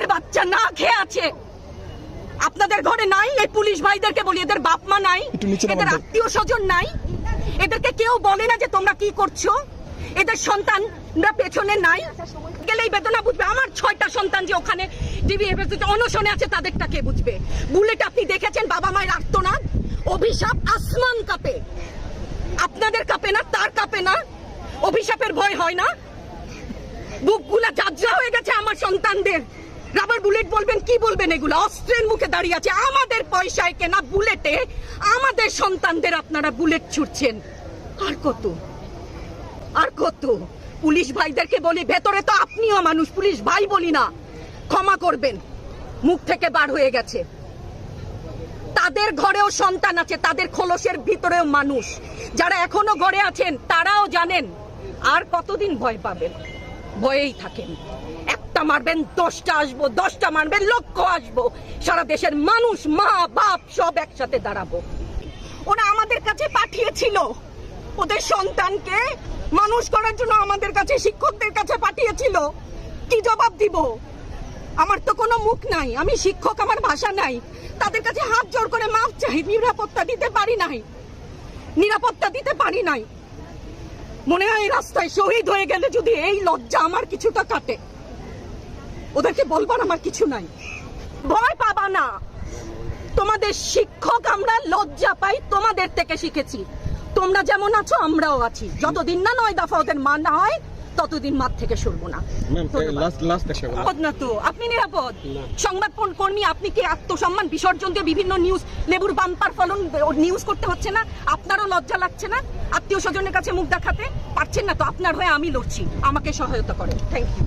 মায়ের বাচ্চা না খেয়ে আছে। আপনাদের ঘরে নাই? এই পুলিশ ভাইদেরকে বলি, এদের বাপ মা নাই, এদের আত্মীয় স্বজন নাই? এদেরকে কেউ বলে না যে তোমরা কি করছো? এদের সন্তানরা পেছনে নাই? গেলেই বেদনা বুঝবে। আমার 6টা সন্তান যে ওখানে অনশনে আছে, তাদেরটা কে বুঝবে? বুলেট আপনি দেখেছেন বাবা মায়ের আর্তনাদ, অভিশাপ, আসমান কাঁপে। আপনাদের কাঁপে না? তার কাঁপে না? অভিশাপের ভয় হয় না? বুকগুলা ঝাঁঝরা হয়ে গেছে আমার সন্তানদের। রাবার বুলেট বলবেন, কি বলবেন? এগুলো অস্ত্রের মুখে দাঁড়িয়ে আছে। আমাদের পয়সায় কেনা বুলেটে আমাদের সন্তানদের আপনারা বুলেট ছুটছেন। আর কত, আর কত? পুলিশ ভাইদেরকে বলি, ভেতরে তো আপনিও মানুষ, পুলিশ ভাই বলি না, ক্ষমা করবেন, মুখ থেকে বার হয়ে গেছে। তাদের ঘরেও সন্তান আছে, তাদের খোলসের ভিতরেও মানুষ। যারা এখনো ঘরে আছেন তারাও জানেন আর কতদিন ভয় পাবেন। ভয়েই থাকেন। একটা মারবেন 10টা আসবো, 10টা মারবেন লক্ষ আসবো। সারা দেশের মানুষ, মা বাপ সব একসাথে দাঁড়াবো। ওরা আমাদের কাছে পাঠিয়েছিল ওদের সন্তানকে মানুষ করার জন্য, আমাদের কাছে শিক্ষকদের কাছে পাঠিয়েছিল। কি জবাব দিব? আমার তো কোনো মুখ নাই, আমি শিক্ষক, আমার ভাষা নাই। তাদের কাছে হাত জোড় করে মাফ চাই। নিরাপত্তা দিতে পারি নাই, নিরাপত্তা দিতে পারি নাই। মনে হয় রাস্তায় শহীদ হয়ে গেলে যদি এই লজ্জা আমার কিছুটা কাটে। ওদেরকে বলবার আমার কিছু নাই। ভয় পাবা না, তোমাদের শিক্ষক আমরা, লজ্জা পাই তোমাদের থেকে শিখেছি। তোমরা যেমন আছো আমরাও আছি। যতদিন না 9 দফা ওদের মানা হয় ততদিন মাঠ থেকে সরবো না। নিরাপদ না তো? আপনি নিরাপদ? সংবাদ কর্মী আপনি কি আত্মসম্মান বিসর্জন দিয়ে বিভিন্ন নিউজ, লেবুর বাম্পার ফলন নিউজ করতে হচ্ছে না? আপনারও লজ্জা লাগছে না? আত্মীয় স্বজনের কাছে মুখ দেখাতে পারছেন না তো? আপনার হয়ে আমি লড়ছি, আমাকে সহায়তা করেন। Thank you.